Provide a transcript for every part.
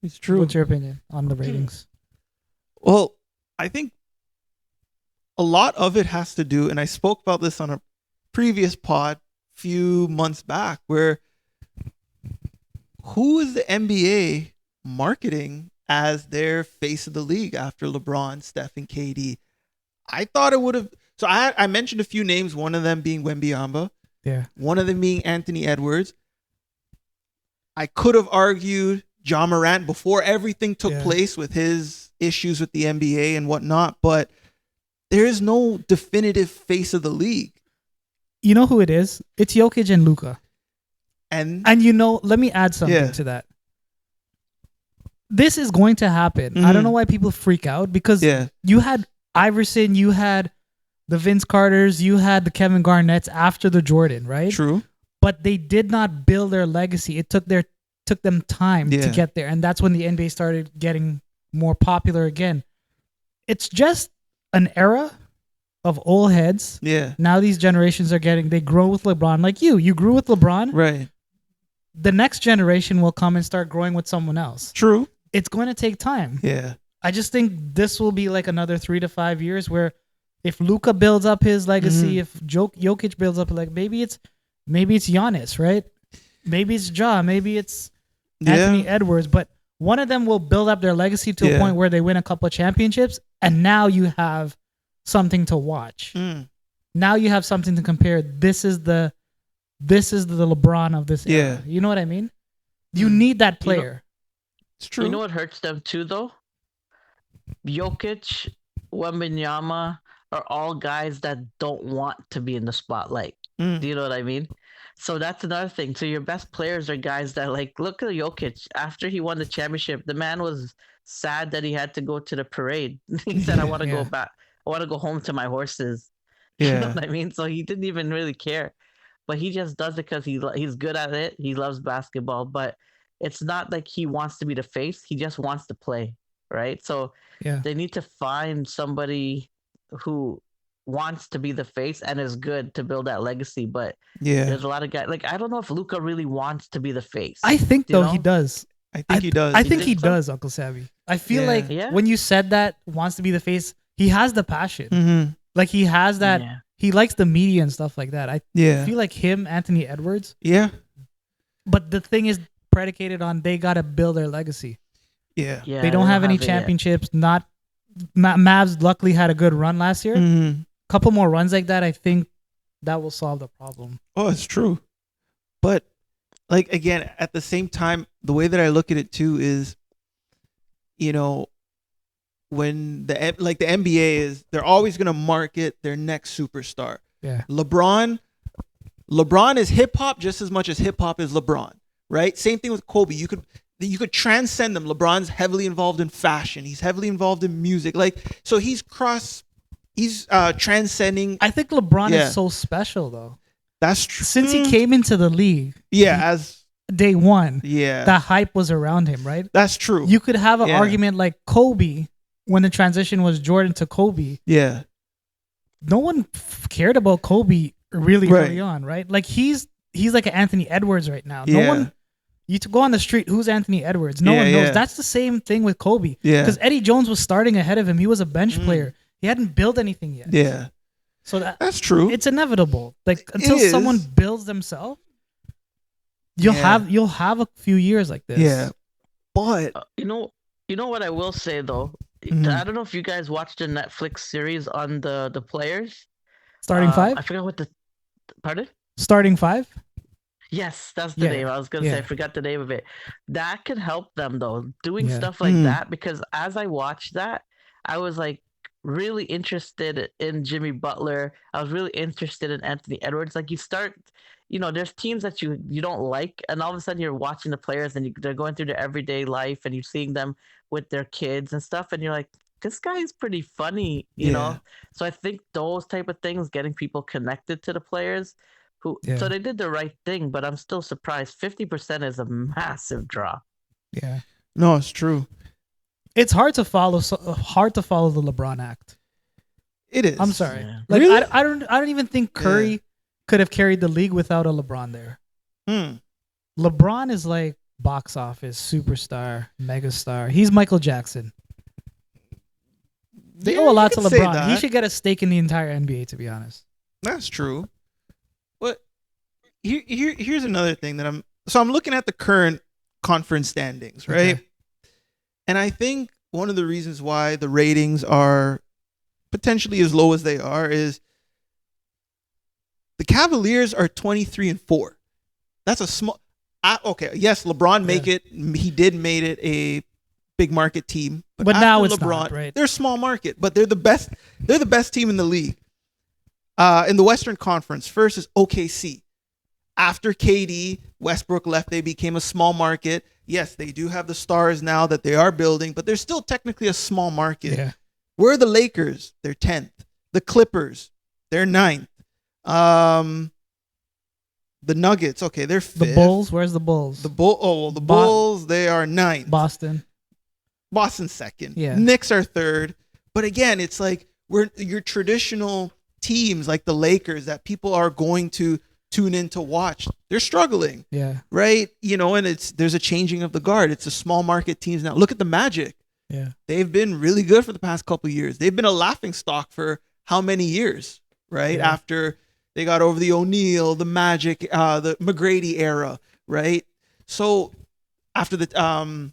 It's true. What's your opinion on the ratings? Well, I think a lot of it has to do, and I spoke about this on a previous pod few months back, where who is the NBA marketing as their face of the league after LeBron, Steph, and KD? I thought it would have. So I mentioned a few names, one of them being Wembyamba, Yeah. one of them being Anthony Edwards. I could have argued John Morant before everything took place with his issues with the NBA and whatnot, but there is no definitive face of the league. You know who it is? It's Jokic and Luka. And you know, let me add something to that. This is going to happen. I don't know why people freak out, because you had Iverson, you had the Vince Carters, you had the Kevin Garnetts after the Jordan, right? True. But they did not build their legacy. It took them time to get there, and that's when the NBA started getting more popular again. It's just an era of old heads. Yeah. Now these generations they grow with LeBron. Like you grew with LeBron. Right. The next generation will come and start growing with someone else. True. It's going to take time. Yeah. I just think this will be like another 3 to 5 years where if Luka builds up his legacy, if Jokic builds up, like maybe it's Giannis, right? Maybe it's Ja, maybe it's Anthony Edwards, but one of them will build up their legacy to a point where they win a couple of championships, and now you have something to watch. Now you have something to compare. This is the LeBron of this era. You know what I mean? You need that player. It's true. You know what hurts them too, though? Jokic, Wembanyama are all guys that don't want to be in the spotlight. Do you know what I mean? So that's another thing. So your best players are guys that, like, look at Jokic. After he won the championship, the man was sad that he had to go to the parade. He said, I want to go back. I want to go home to my horses. You know what I mean? So he didn't even really care. But he just does it because he's good at it. He loves basketball. But it's not like he wants to be the face. He just wants to play, right? So they need to find somebody who wants to be the face and is good to build that legacy. But there's a lot of guys. Like, I don't know if Luka really wants to be the face. I think, though, he does. I think he does. I think he does, Uncle Savvy. I feel like when you said that, wants to be the face, he has the passion. Like, he has that. He likes the media and stuff like that. I feel like him, Anthony Edwards. Yeah. But the thing is predicated on they got to build their legacy. Yeah. They don't have any championships. Mavs luckily had a good run last year. Couple more runs like that, I think that will solve the problem. Oh, it's true. But, like, again, at the same time, the way that I look at it too is, you know, when the NBA is, they're always going to market their next superstar. Yeah. LeBron is hip hop just as much as hip hop is LeBron, right? Same thing with Kobe. You could transcend them. LeBron's heavily involved in fashion. He's heavily involved in music. Like, so he's transcending. I think LeBron is so special, though. That's true. Since he came into the league. As day one. Yeah. The hype was around him, right? That's true. You could have an argument like Kobe, when the transition was Jordan to Kobe. Yeah. No one cared about Kobe really early on, right? Like, he's like an Anthony Edwards right now. No one. You to go on the street, who's Anthony Edwards? No one knows. That's the same thing with Kobe. Yeah. Because Eddie Jones was starting ahead of him. He was a bench player. He hadn't built anything yet. Yeah. So that's true. It's inevitable. Like, until someone builds themselves, you'll have a few years like this. Yeah. But you know what I will say, though? I don't know if you guys watched the Netflix series on the players. Starting five? I forgot what pardon? Starting five? Yes, that's the name. I was going to say, I forgot the name of it. That could help them, though, doing stuff like that, because as I watched that, I was like really interested in Jimmy Butler. I was really interested in Anthony Edwards. Like, you start, there's teams that you don't like, and all of a sudden you're watching the players and they're going through their everyday life, and you're seeing them with their kids and stuff, and you're like, this guy is pretty funny, you know? So I think those type of things, getting people connected to the players, so they did the right thing, but I'm still surprised. 50% is a massive drop. Yeah. No, it's true. It's hard to follow the LeBron act. It is. I'm sorry. Yeah. Like, really? I don't even think Curry could have carried the league without a LeBron there. LeBron is like box office superstar, megastar. He's Michael Jackson. They owe a you lot to can say LeBron. He that. should get a stake in the entire NBA, to be honest. That's true. But here's another thing that I'm looking at the current conference standings, right? Okay. And I think one of the reasons why the ratings are potentially as low as they are is the Cavaliers are 23-4. That's a small. Okay, yes, LeBron make it. He did made it a big market team, But after now it's LeBron, not, right? they're small market, but they're the best. They're the best team in the league. In the Western Conference, first is OKC. After KD, Westbrook left, they became a small market. Yes, they do have the stars now that they are building, but they're still technically a small market. Yeah. Where are the Lakers? They're 10th. The Clippers, they're 9th. The Nuggets, okay, they're 5th. The Bulls, where's the Bulls? The Bulls, they are 9th. Boston's 2nd. Yeah. Knicks are 3rd. But again, it's like we're your traditional teams like the Lakers that people are going to tune in to watch. They're struggling. Yeah. Right? And there's a changing of the guard. It's a small market teams now. Look at the Magic. Yeah. They've been really good for the past couple of years. They've been a laughing stock for how many years, right? Yeah. After they got over the O'Neal, the Magic, the McGrady era, right? So after the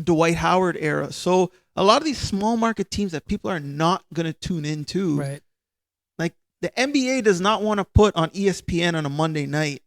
Dwight Howard era. So a lot of these small market teams that people are not going to tune into, Right. like the NBA does not want to put on ESPN on a Monday night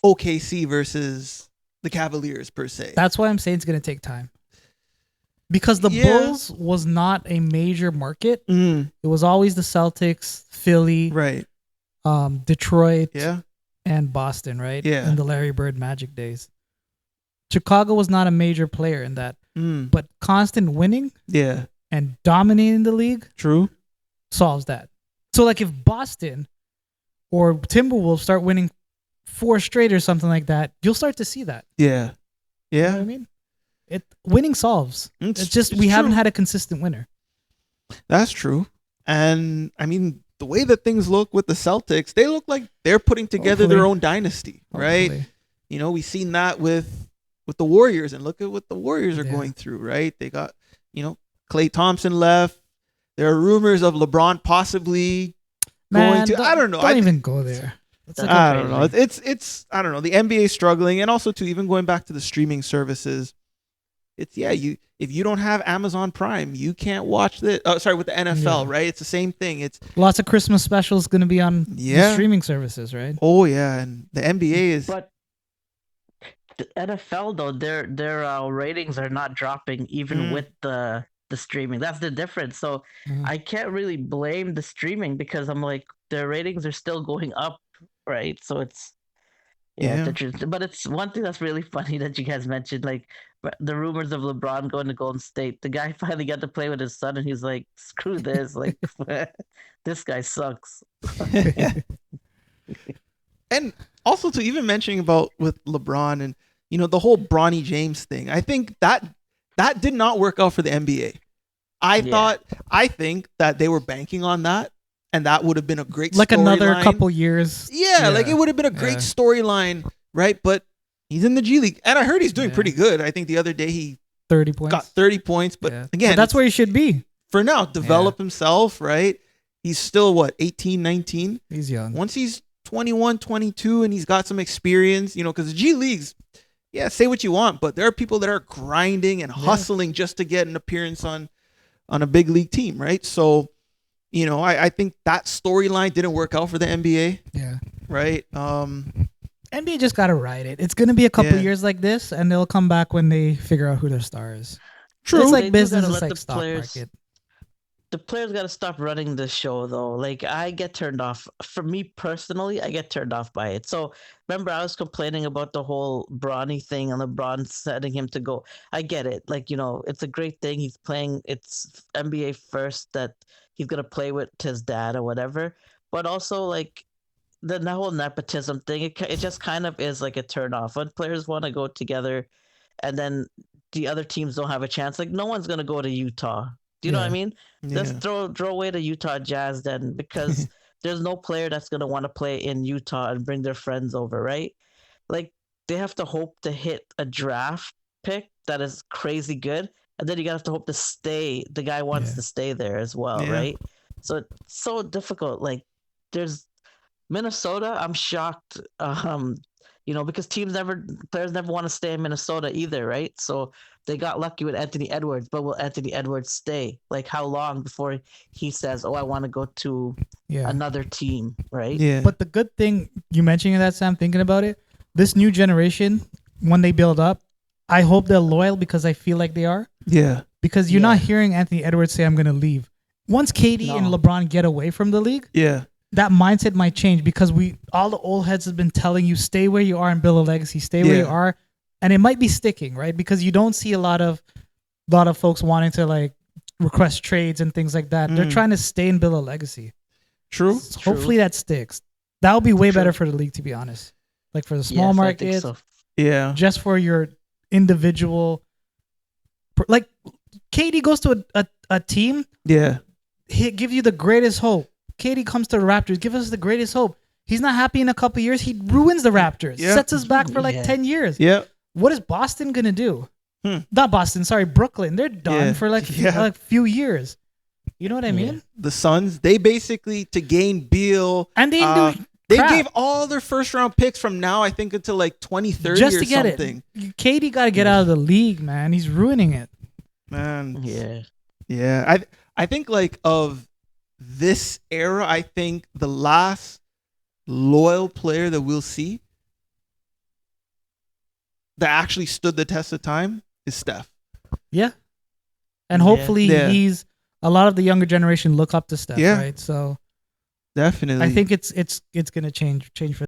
OKC versus the Cavaliers per se. That's why I'm saying it's going to take time. Because the Bulls was not a major market. Mm, It was always the Celtics, Philly, right. Detroit, Yeah. and Boston, right? Yeah. In the Larry Bird Magic days. Chicago was not a major player in that. Mm, But constant winning yeah. and dominating the league True. solves that. So like if Boston or Timberwolves start winning 4 straight or something like that, you'll start to see that. Yeah. You know Yeah. what I mean? Winning solves. It's just we haven't had a consistent winner. That's true. And I mean, the way that things look with the Celtics, they look like they're putting together their Hopefully. own dynasty, right? Hopefully. We've seen that with the Warriors, and look at what the Warriors are Yeah. going through, right? They got, Klay Thompson left. There are rumors of LeBron possibly going to. I don't know. Don't even go there. I don't know. It's I don't know. The NBA is struggling, and also too, even going back to the streaming services. It's if you don't have Amazon Prime, you can't watch with the NFL, right? It's the same thing. It's lots of Christmas specials going to be on the streaming services, right? Oh yeah, and the NBA is. But the NFL though, their ratings are not dropping even with the streaming. That's the difference. So I can't really blame the streaming because I'm like their ratings are still going up, right? So it's but it's one thing that's really funny that you guys mentioned, like the rumors of LeBron going to Golden State. The guy finally got to play with his son, and he's like, "Screw this! Like, this guy sucks." And also to even mentioning about with LeBron and the whole Bronny James thing, I think that did not work out for the NBA. I think that they were banking on that. And that would have been a great like another line. couple years. Yeah, like it would have been a great storyline, right? But he's in the G League. And I heard he's doing pretty good. I think the other day he 30 points. got 30 points. But again, that's where he should be. For now, develop himself, right? He's still, 18, 19? He's young. Once he's 21, 22, and he's got some experience, because the G Leagues, say what you want, but there are people that are grinding and hustling just to get an appearance on a big league team, right? So, I think that storyline didn't work out for the NBA. Yeah. Right? NBA just got to ride it. It's going to be a couple years like this, and they'll come back when they figure out who their star is. True. It's like business, it's like stock market. The players got to stop running the show, though. Like, I get turned off. For me personally, I get turned off by it. So, remember, I was complaining about the whole Bronny thing and LeBron setting him to go. I get it. Like, it's a great thing. He's playing. It's NBA first that he's going to play with his dad or whatever. But also, like, the whole nepotism thing, it just kind of is like a turn off. When players want to go together and then the other teams don't have a chance, like, no one's going to go to Utah. Do you know what I mean? Let's throw away the Utah Jazz then, because there's no player that's going to want to play in Utah and bring their friends over, right? Like, they have to hope to hit a draft pick that is crazy good, and then you gotta have to hope to stay. The guy wants to stay there as well, Yeah. right? So it's so difficult. Like, there's Minnesota. I'm shocked. Because players never want to stay in Minnesota either, right? So they got lucky with Anthony Edwards, but will Anthony Edwards stay? Like, how long before he says, "Oh, I want to go to another team," right? Yeah. But the good thing you mentioning that, Sam, thinking about it, this new generation, when they build up, I hope they're loyal because I feel like they are. Yeah. Because you're not hearing Anthony Edwards say, "I'm going to leave." Once KD and LeBron get away from the league, that mindset might change because all the old heads have been telling you, stay where you are and build a legacy, stay where you are. And it might be sticking, right? Because you don't see a lot of folks wanting to like request trades and things like that. They're trying to stay and build a legacy. True. So hopefully that sticks. That would be way better for the league, to be honest. Like for the small markets, so. just for your individual. Like KD goes to a team. Yeah. He give you the greatest hope. KD comes to the Raptors, give us the greatest hope. He's not happy in a couple years. He ruins the Raptors. Sets us back for like 10 years. Yeah. What is Boston going to do? Not Boston, sorry, Brooklyn. They're done for like few years. You know what I mean? The Suns, they basically, to gain Beal, and they gave all their first round picks from now, I think, until like 2030 just or to get something. It. KD got to get out of the league, man. He's ruining it. Man. Yeah. I think like of this era, I think the last loyal player that we'll see that actually stood the test of time is Steph. Yeah. And hopefully he's a lot of the younger generation look up to Steph, right? So definitely. I think it's going to change for